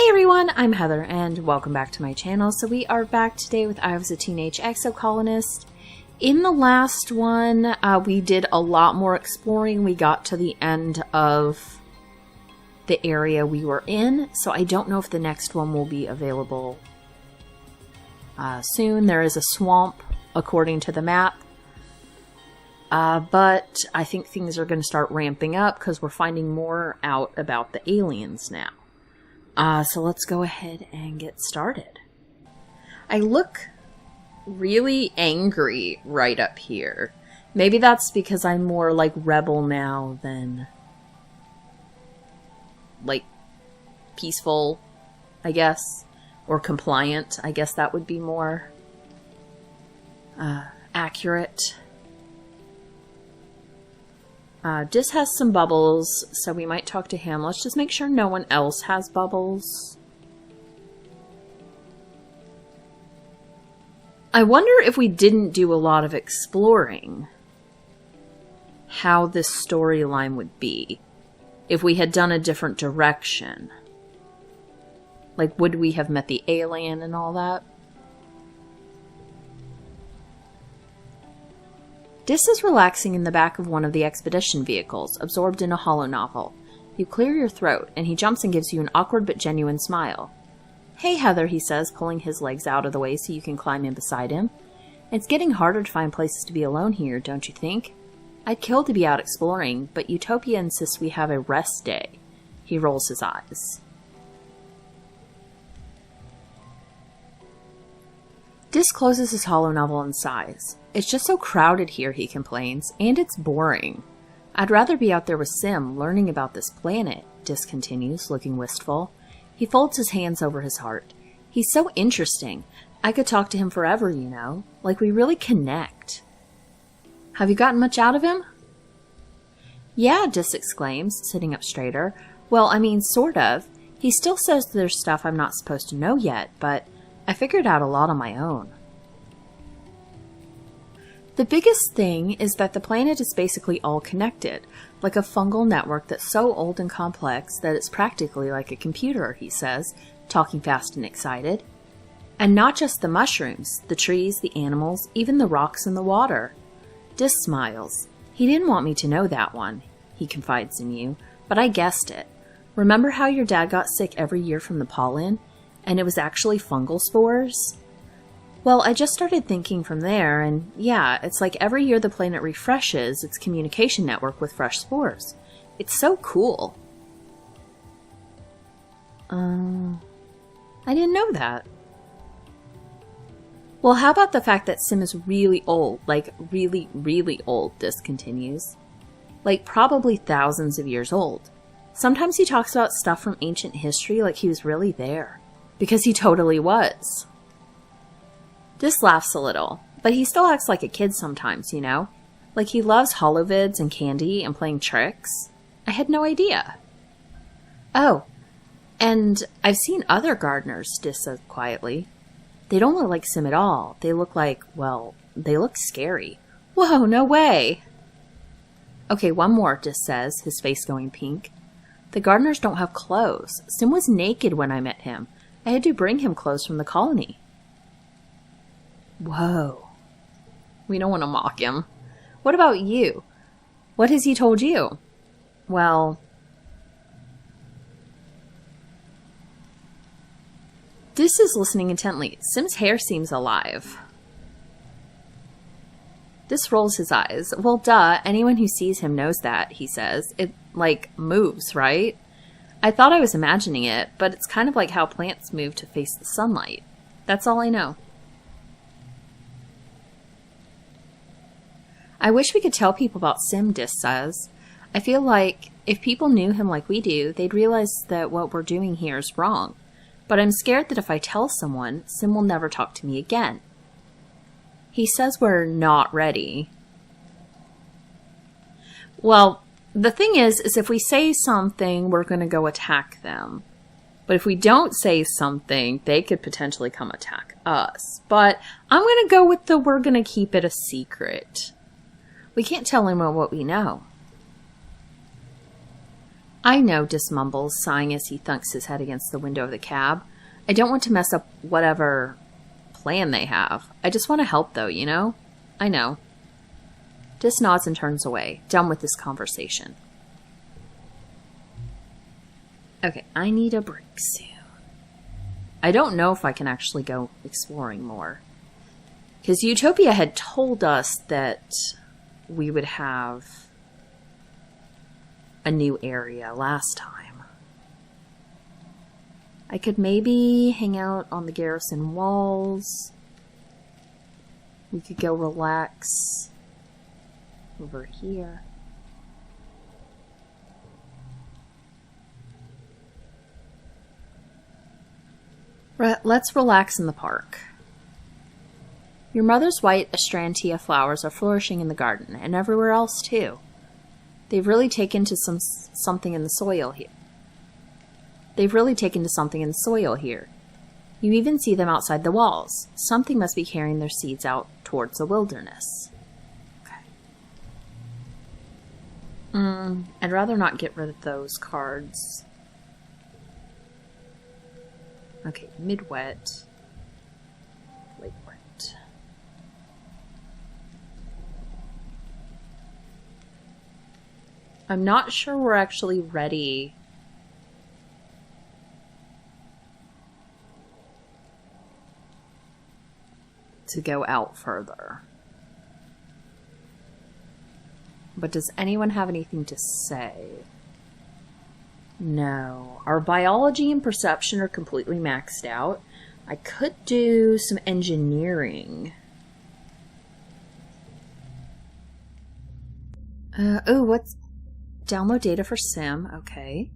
Hey everyone, I'm Heather and welcome back to my channel. So we are back today with I Was a Teenage Exocolonist. In the last one, we did a lot more exploring. We got to the end of the area we were in, so I don't know if the next one will be available soon. There is a swamp according to the map, but I think things are going to start ramping up because we're finding more out about the aliens now. So let's go ahead and get started. I look really angry right up here. Maybe that's because I'm more like rebel now than like peaceful, I guess, or compliant. I guess that would be more accurate. Dis has some bubbles, so we might talk to him. Let's just make sure no one else has bubbles. I wonder if we didn't do a lot of exploring, how this storyline would be. If we had done a different direction. Like, would we have met the alien and all that? Dis is relaxing in the back of one of the expedition vehicles, absorbed in a holo novel. You clear your throat, and he jumps and gives you an awkward but genuine smile. Hey Heather, he says, pulling his legs out of the way so you can climb in beside him. It's getting harder to find places to be alone here, don't you think? I'd kill to be out exploring, but Utopia insists we have a rest day. He rolls his eyes. Dis closes his holo novel and sighs. It's just so crowded here, he complains, and it's boring. I'd rather be out there with Sim, learning about this planet, Dis continues, looking wistful. He folds his hands over his heart. He's so interesting. I could talk to him forever, you know. Like we really connect. Have you gotten much out of him? Yeah, Dis exclaims, sitting up straighter. Well, I mean, sort of. He still says there's stuff I'm not supposed to know yet, but I figured out a lot on my own. The biggest thing is that the planet is basically all connected, like a fungal network that's so old and complex that it's practically like a computer, he says, talking fast and excited. And not just the mushrooms, the trees, the animals, even the rocks and the water. Dis smiles. He didn't want me to know that one, he confides in you, but I guessed it. Remember how your dad got sick every year from the pollen? And it was actually fungal spores? Well, I just started thinking from there, and yeah, it's like every year the planet refreshes its communication network with fresh spores. It's so cool. I didn't know that. Well, how about the fact that Sim is really old, like really, really old, Dis continues. Like probably thousands of years old. Sometimes he talks about stuff from ancient history like he was really there. Because he totally was. Dis laughs a little, but he still acts like a kid sometimes, you know? Like he loves holovids and candy and playing tricks. I had no idea. Oh, and I've seen other gardeners, Dis says quietly. They don't look like Sim at all. They look like, well, they look scary. Whoa, no way! Okay, one more, Dis says, his face going pink. The gardeners don't have clothes. Sim was naked when I met him. I had to bring him clothes from the colony. Whoa. We don't want to mock him. What about you? What has he told you? Well... Dis is listening intently. Sim's hair seems alive. Dis rolls his eyes. Well, duh, anyone who sees him knows that, he says. It, like, moves, right? I thought I was imagining it, but it's kind of like how plants move to face the sunlight. That's all I know. I wish we could tell people about Sim, Dis says. I feel like if people knew him like we do, they'd realize that what we're doing here is wrong. But I'm scared that if I tell someone, Sim will never talk to me again. He says we're not ready. Well, the thing is if we say something, we're going to go attack them. But if we don't say something, they could potentially come attack us. But I'm going to go with the we're going to keep it a secret. We can't tell anyone what we know. I know, Dis mumbles, sighing as he thunks his head against the window of the cab. I don't want to mess up whatever plan they have. I just want to help, though, you know? I know. Dis nods and turns away, done with this conversation. Okay, I need a break soon. I don't know if I can actually go exploring more. Because Utopia had told us that we would have a new area last time. I could maybe hang out on the garrison walls. We could go relax over here. Let's relax in the park. Your mother's white astrantia flowers are flourishing in the garden, and everywhere else too. They've really taken to something in the soil here. You even see them outside the walls. Something must be carrying their seeds out towards the wilderness. Okay. I'd rather not get rid of those cards. Okay, mid-wet. Late-wet. I'm not sure we're actually ready to go out further. But does anyone have anything to say? No. Our biology and perception are completely maxed out. I could do some engineering. What's... Download data for Sim. Okay.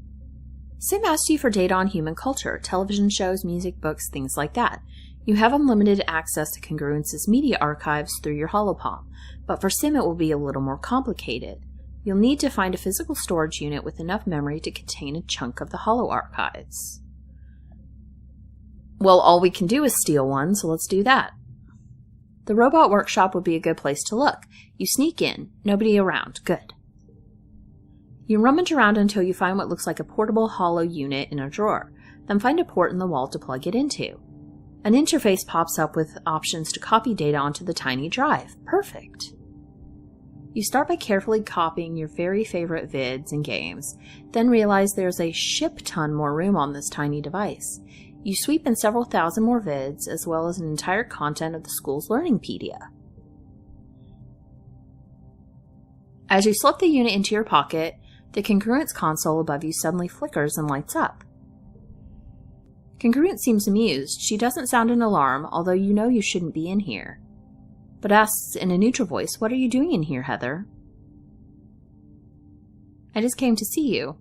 Sim asks you for data on human culture, television shows, music, books, things like that. You have unlimited access to Congruence's media archives through your holopalm, but for Sim it will be a little more complicated. You'll need to find a physical storage unit with enough memory to contain a chunk of the holo archives. Well, all we can do is steal one, so let's do that. The robot workshop would be a good place to look. You sneak in, nobody around. Good. You rummage around until you find what looks like a portable holo unit in a drawer, then find a port in the wall to plug it into. An interface pops up with options to copy data onto the tiny drive. Perfect. You start by carefully copying your very favorite vids and games, then realize there's a ship-ton more room on this tiny device. You sweep in several thousand more vids, as well as an entire content of the school's Learningpedia. As you slip the unit into your pocket, the Congruence console above you suddenly flickers and lights up. Congruence seems amused. She doesn't sound an alarm, although you know you shouldn't be in here, but asks in a neutral voice, "What are you doing in here, Heather?" "I just came to see you."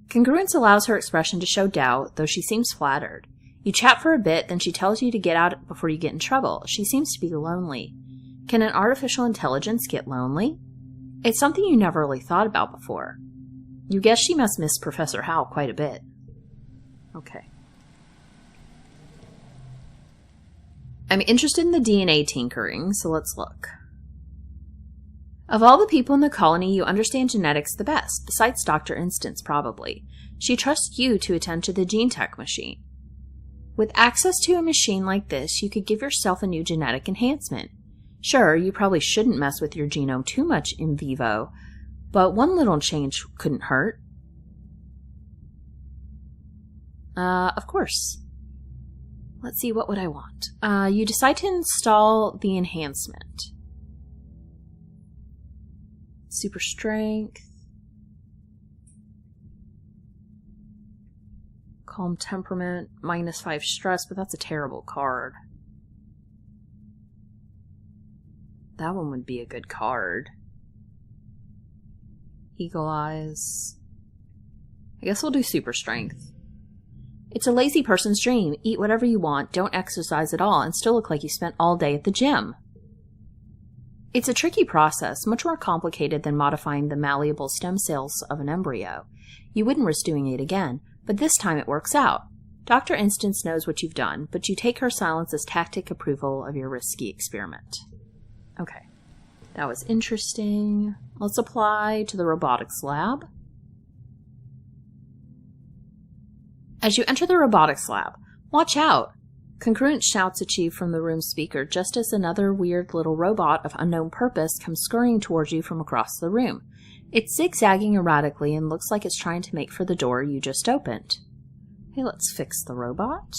Congruence allows her expression to show doubt, though she seems flattered. You chat for a bit, then she tells you to get out before you get in trouble. She seems to be lonely. Can an artificial intelligence get lonely? It's something you never really thought about before. You guess she must miss Professor Howe quite a bit. Okay. I'm interested in the DNA tinkering, so let's look. Of all the people in the colony, you understand genetics the best, besides Dr. Instance, probably. She trusts you to attend to the gene tech machine. With access to a machine like this, you could give yourself a new genetic enhancement. Sure, you probably shouldn't mess with your genome too much in vivo, but one little change couldn't hurt. Of course. Let's see, what would I want? You decide to install the enhancement. Super strength. Calm temperament, -5 stress, but that's a terrible card. That one would be a good card. Eagle eyes. I guess we'll do super strength. It's a lazy person's dream. Eat whatever you want, don't exercise at all, and still look like you spent all day at the gym. It's a tricky process, much more complicated than modifying the malleable stem cells of an embryo. You wouldn't risk doing it again, but this time it works out. Dr. Instance knows what you've done, but you take her silence as tacit approval of your risky experiment. Okay. That was interesting. Let's apply to the robotics lab. As you enter the robotics lab, watch out! Congruence shouts at you from the room speaker just as another weird little robot of unknown purpose comes scurrying towards you from across the room. It's zigzagging erratically and looks like it's trying to make for the door you just opened. Hey, let's fix the robot.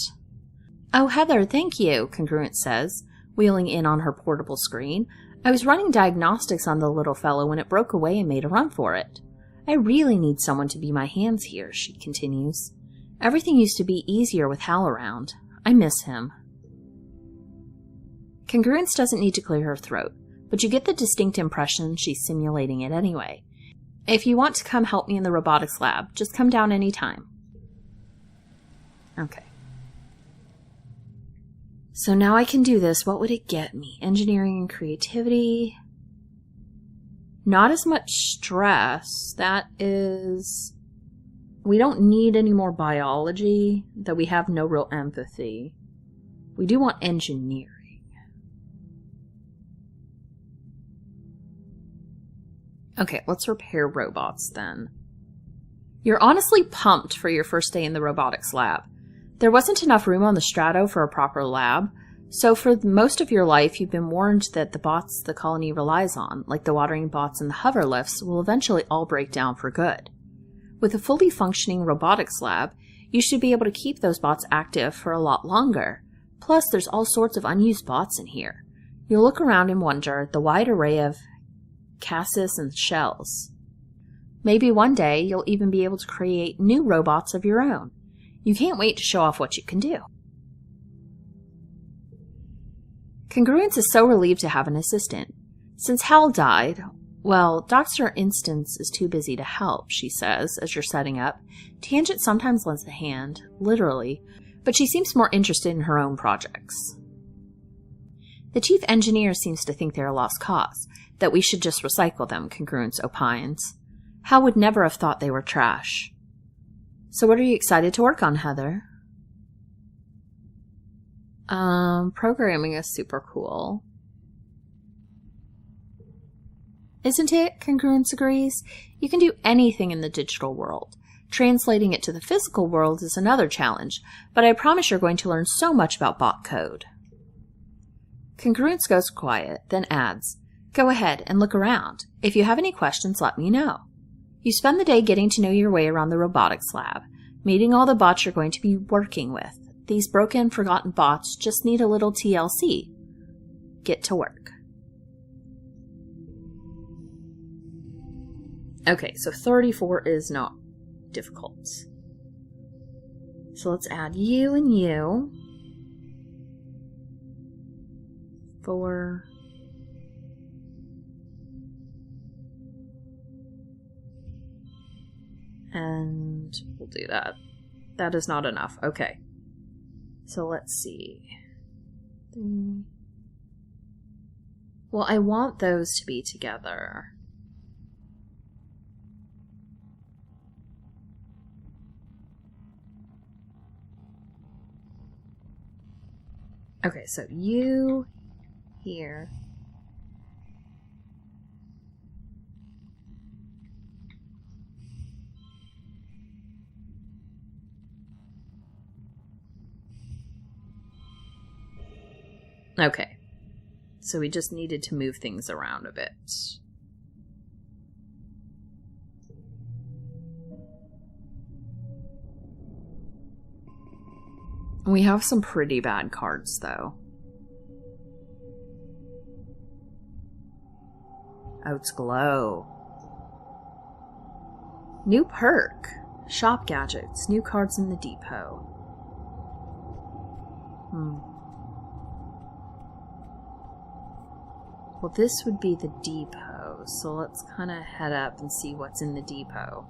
Oh, Heather, thank you, Congruence says, wheeling in on her portable screen. I was running diagnostics on the little fellow when it broke away and made a run for it. I really need someone to be my hands here, she continues. Everything used to be easier with Hal around. I miss him. Congruence doesn't need to clear her throat, but you get the distinct impression she's simulating it anyway. If you want to come help me in the robotics lab, just come down anytime. Okay. So now I can do this. What would it get me? Engineering and creativity. Not as much stress. That is... We don't need any more biology, though we have no real empathy. We do want engineering. Okay, let's repair robots then. You're honestly pumped for your first day in the robotics lab. There wasn't enough room on the Strato for a proper lab, so for most of your life you've been warned that the bots the colony relies on, like the watering bots and the hover lifts, will eventually all break down for good. With a fully functioning robotics lab, you should be able to keep those bots active for a lot longer. Plus, there's all sorts of unused bots in here. You'll look around and wonder at the wide array of chassis and shells. Maybe one day you'll even be able to create new robots of your own. You can't wait to show off what you can do. Congruence is so relieved to have an assistant. Since Hal died, well, Dr. Instance is too busy to help, she says, as you're setting up. Tangent sometimes lends a hand, literally, but she seems more interested in her own projects. The chief engineer seems to think they're a lost cause, that we should just recycle them, Congruence opines. Hal would never have thought they were trash. So what are you excited to work on, Heather? Programming is super cool. Isn't it? Congruence agrees. You can do anything in the digital world. Translating it to the physical world is another challenge, but I promise you're going to learn so much about bot code. Congruence goes quiet, then adds, Go ahead and look around. If you have any questions, let me know. You spend the day getting to know your way around the robotics lab, meeting all the bots you're going to be working with. These broken, forgotten bots just need a little TLC. Get to work. Okay, so 34 is not difficult. So let's add you and you. 4. And we'll do that. That is not enough. Okay. So let's see. 3. Well, I want those to be together. Okay, so you here. Okay, so we just needed to move things around a bit. We have some pretty bad cards, though. Oh, it's glow. New perk. Shop gadgets. New cards in the depot. Well, this would be the depot, so let's kind of head up and see what's in the depot.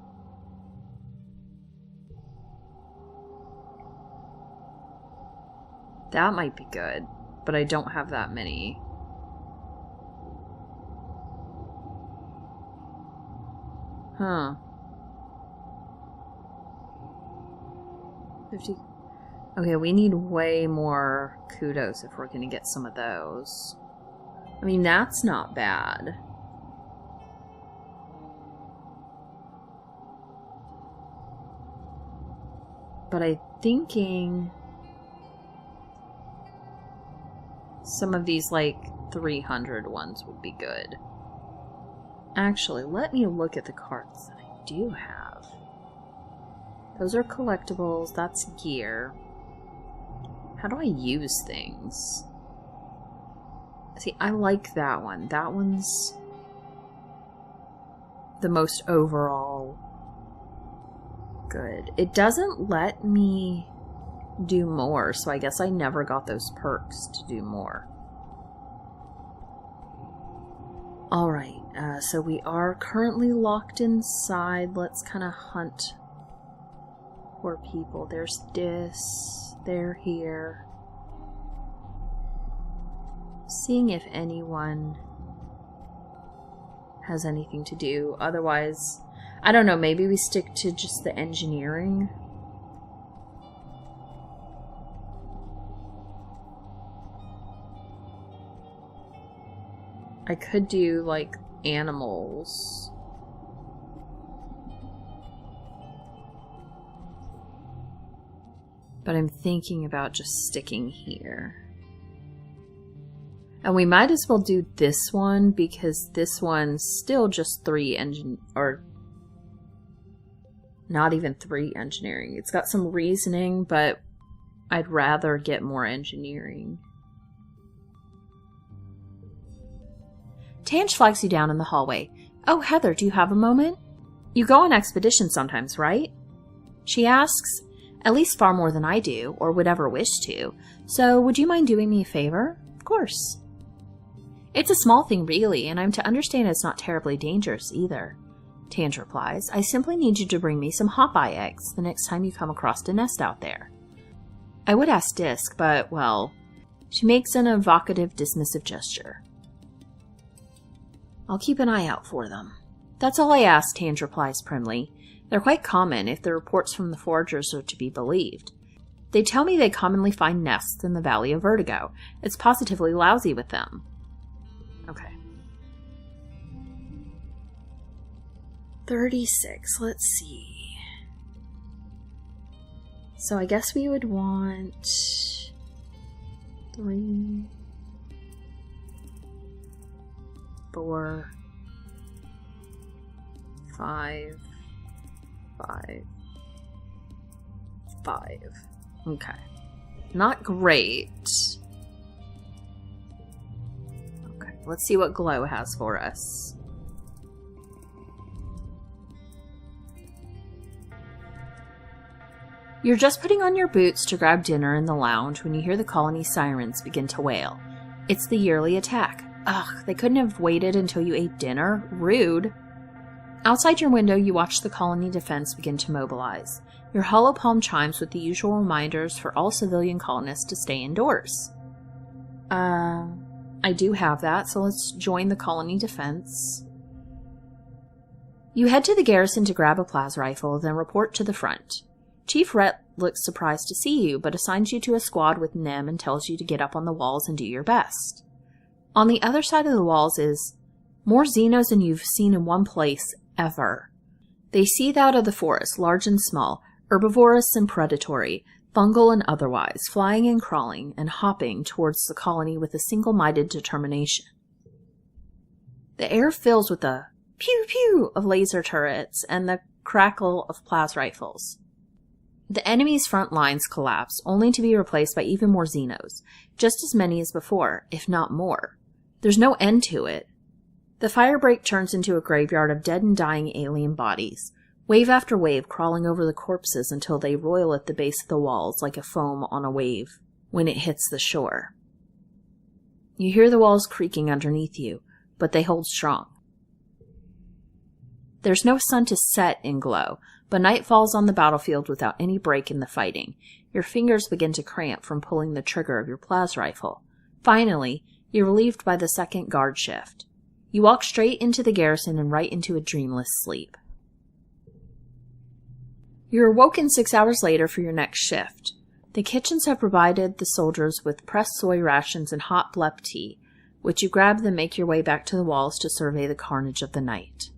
That might be good, but I don't have that many. Huh. 50. Okay, we need way more kudos if we're going to get some of those. I mean, that's not bad. But I'm thinking some of these, like, 300 ones would be good. Actually, let me look at the cards that I do have. Those are collectibles. That's gear. How do I use things? See, I like that one. That one's the most overall good. It doesn't let me do more, so I guess I never got those perks to do more. Alright, so we are currently locked inside. Let's kind of hunt for people. There's this. They're here. Seeing if anyone has anything to do. Otherwise, I don't know, maybe we stick to just the engineering. I could do, like, animals. But I'm thinking about just sticking here. And we might as well do this one, because this one's still just 3 or not even 3 engineering. It's got some reasoning, but I'd rather get more engineering. Tange flags you down in the hallway. Oh, Heather, do you have a moment? You go on expeditions sometimes, right? She asks, at least far more than I do, or would ever wish to. So, would you mind doing me a favor? Of course. It's a small thing, really, and I'm to understand it's not terribly dangerous, either. Tange replies, I simply need you to bring me some hop-eye eggs the next time you come across a nest out there. I would ask Disk, but, well, she makes an evocative, dismissive gesture. I'll keep an eye out for them. That's all I ask, Tange replies primly. They're quite common, if the reports from the foragers are to be believed. They tell me they commonly find nests in the Valley of Vertigo. It's positively lousy with them. Okay. 36, let's see. So I guess we would want 3, 4, 5, 5, 5. Okay. Not great. Okay, let's see what Glow has for us. You're just putting on your boots to grab dinner in the lounge when you hear the colony sirens begin to wail. It's the yearly attack. Ugh, they couldn't have waited until you ate dinner. Rude. Outside your window, you watch the colony defense begin to mobilize. Your hollow palm chimes with the usual reminders for all civilian colonists to stay indoors. I do have that, so let's join the colony defense. You head to the garrison to grab a plas rifle, then report to the front. Chief Rhett looks surprised to see you, but assigns you to a squad with Nem and tells you to get up on the walls and do your best. On the other side of the walls is more Xenos than you've seen in one place ever. They seethe out of the forest, large and small, herbivorous and predatory, fungal and otherwise, flying and crawling and hopping towards the colony with a single-minded determination. The air fills with the pew-pew of laser turrets and the crackle of plas rifles. The enemy's front lines collapse, only to be replaced by even more Xenos, just as many as before, if not more. There's no end to it. The firebreak turns into a graveyard of dead and dying alien bodies, wave after wave crawling over the corpses until they roil at the base of the walls like a foam on a wave when it hits the shore. You hear the walls creaking underneath you, but they hold strong. There's no sun to set in Glow, but night falls on the battlefield without any break in the fighting. Your fingers begin to cramp from pulling the trigger of your plas rifle. Finally, you're relieved by the second guard shift. You walk straight into the garrison and right into a dreamless sleep. You're awoken 6 hours later for your next shift. The kitchens have provided the soldiers with pressed soy rations and hot blep tea, which you grab then make your way back to the walls to survey the carnage of the night.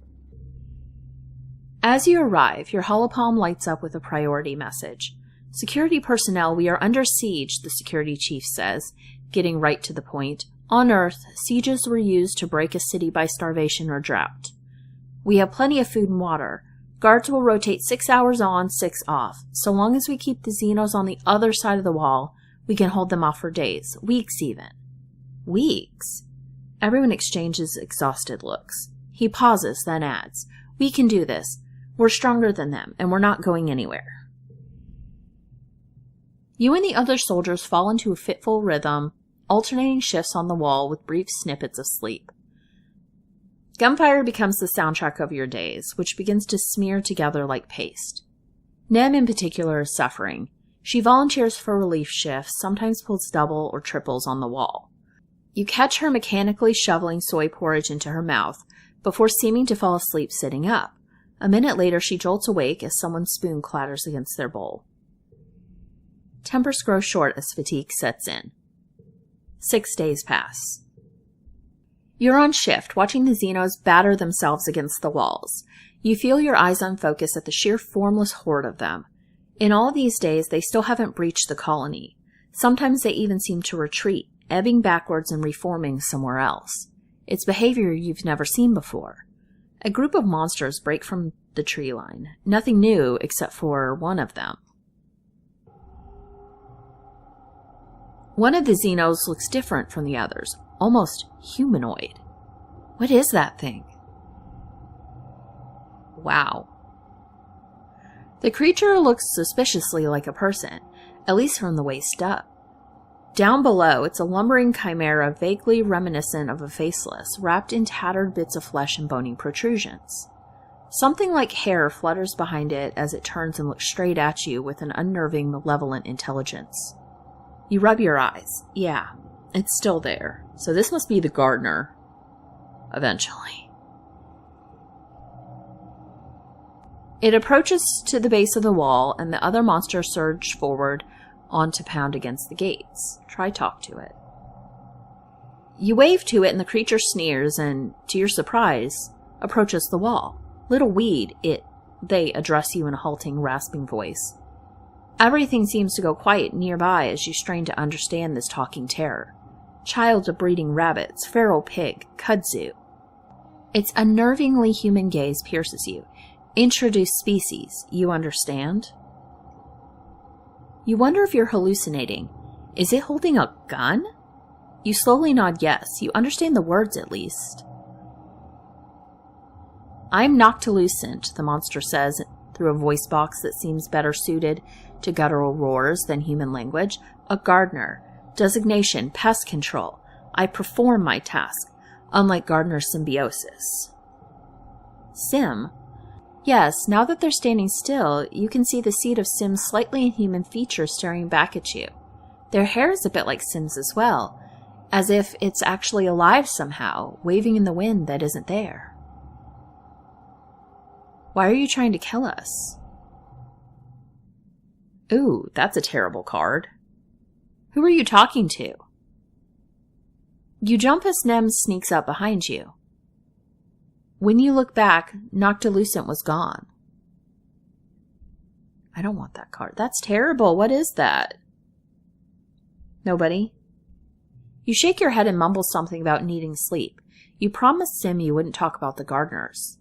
As you arrive, your holopalm lights up with a priority message. Security personnel, we are under siege, the security chief says, getting right to the point. On Earth, sieges were used to break a city by starvation or drought. We have plenty of food and water. Guards will rotate 6 hours on, 6 off. So long as we keep the Xenos on the other side of the wall, we can hold them off for days, weeks even. Weeks? Everyone exchanges exhausted looks. He pauses, then adds, we can do this. We're stronger than them, and we're not going anywhere. You and the other soldiers fall into a fitful rhythm, alternating shifts on the wall with brief snippets of sleep. Gunfire becomes the soundtrack of your days, which begins to smear together like paste. Nem in particular is suffering. She volunteers for relief shifts, sometimes pulls double or triples on the wall. You catch her mechanically shoveling soy porridge into her mouth, before seeming to fall asleep sitting up. A minute later she jolts awake as someone's spoon clatters against their bowl. Tempers grow short as fatigue sets in. 6 days pass. You're on shift, watching the Xenos batter themselves against the walls. You feel your eyes on focus at the sheer formless horde of them. In all these days, they still haven't breached the colony. Sometimes they even seem to retreat, ebbing backwards and reforming somewhere else. It's behavior you've never seen before. A group of monsters break from the tree line. Nothing new except for one of them. One of the Xenos looks different from the others, almost humanoid. What is that thing? Wow. The creature looks suspiciously like a person, at least from the waist up. Down below, it's a lumbering chimera vaguely reminiscent of a faceless, wrapped in tattered bits of flesh and bony protrusions. Something like hair flutters behind it as it turns and looks straight at you with an unnerving, malevolent intelligence. You rub your eyes. Yeah, it's still there. So this must be the gardener. Eventually. It approaches to the base of the wall, and the other monsters surge forward on to pound against the gates. Try talk to it. You wave to it, and the creature sneers, and, to your surprise, approaches the wall. Little weed, they address you in a halting, rasping voice. Everything seems to go quiet nearby as you strain to understand this talking terror. Child of breeding rabbits, feral pig, kudzu. Its unnervingly human gaze pierces you. Introduced species, you understand? You wonder if you're hallucinating. Is it holding a gun? You slowly nod yes. You understand the words at least. I'm Noctilucent, the monster says through a voice box that seems better suited to guttural roars than human language. A gardener. Designation, pest control. I perform my task, unlike gardener's symbiosis. Sim? Yes, now that they're standing still, you can see the seed of Sim's slightly inhuman features staring back at you. Their hair is a bit like Sim's as well, as if it's actually alive somehow, waving in the wind that isn't there. Why are you trying to kill us? Ooh, that's a terrible card. Who are you talking to? You jump as Nem sneaks up behind you. When you look back, Noctilucent was gone. I don't want that card. That's terrible. What is that? Nobody? You shake your head and mumble something about needing sleep. You promised Sim you wouldn't talk about the gardeners.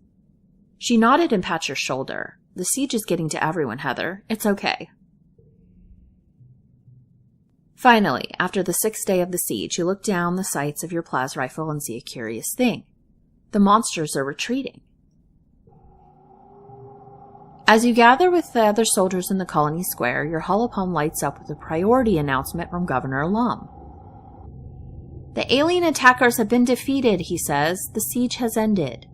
She nodded and pats your shoulder. The siege is getting to everyone, Heather. It's okay. Finally, after the 6th day of the siege, you look down the sights of your plas rifle and see a curious thing. The monsters are retreating. As you gather with the other soldiers in the colony square, your holopalm lights up with a priority announcement from Governor Lum. The alien attackers have been defeated, he says. The siege has ended.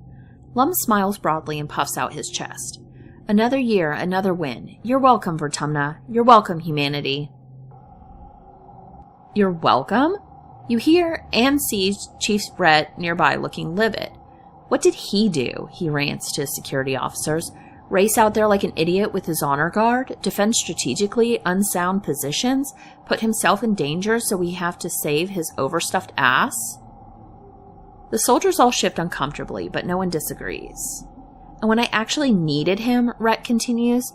Lum smiles broadly and puffs out his chest. Another year, another win. You're welcome, Vertumna. You're welcome, humanity. You're welcome? You hear and see Chief Brett nearby looking livid. What did he do? He rants to his security officers. Race out there like an idiot with his honor guard? Defend strategically unsound positions? Put himself in danger so we have to save his overstuffed ass? The soldiers all shift uncomfortably, but no one disagrees. And when I actually needed him, Rhett continues,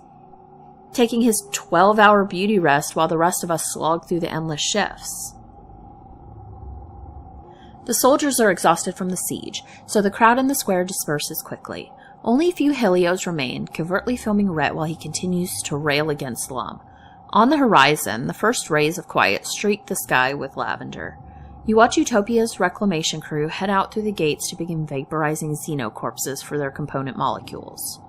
taking his 12-hour beauty rest while the rest of us slog through the endless shifts. The soldiers are exhausted from the siege, so the crowd in the square disperses quickly. Only a few Helios remain, covertly filming Rhett while he continues to rail against Lum. On the horizon, the first rays of quiet streak the sky with lavender. You watch Utopia's reclamation crew head out through the gates to begin vaporizing xenocorpses for their component molecules.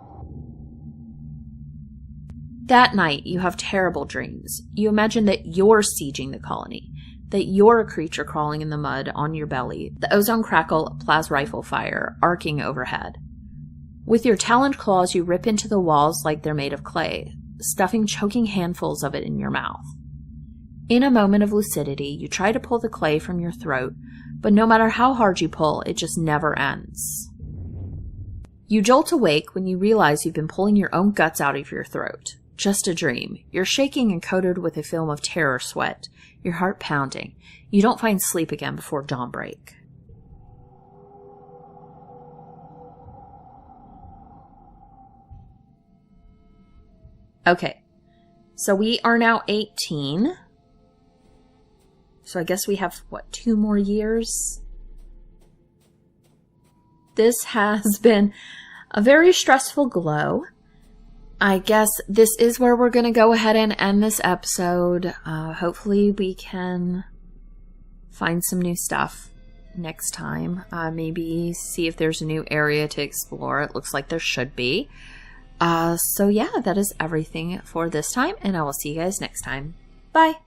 That night, you have terrible dreams. You imagine that you're sieging the colony, that you're a creature crawling in the mud on your belly, the ozone crackle of plas rifle fire arcing overhead. With your taloned claws, you rip into the walls like they're made of clay, stuffing choking handfuls of it in your mouth. In a moment of lucidity, you try to pull the clay from your throat, but no matter how hard you pull, it just never ends. You jolt awake when you realize you've been pulling your own guts out of your throat. Just a dream. You're shaking and coated with a film of terror sweat, your heart pounding. You don't find sleep again before dawnbreak. Okay, so we are now 18. So I guess we have, 2 more years? This has been a very stressful glow. I guess this is where we're going to go ahead and end this episode. Hopefully we can find some new stuff next time. Maybe see if there's a new area to explore. It looks like there should be. So yeah, that is everything for this time, and I will see you guys next time. Bye!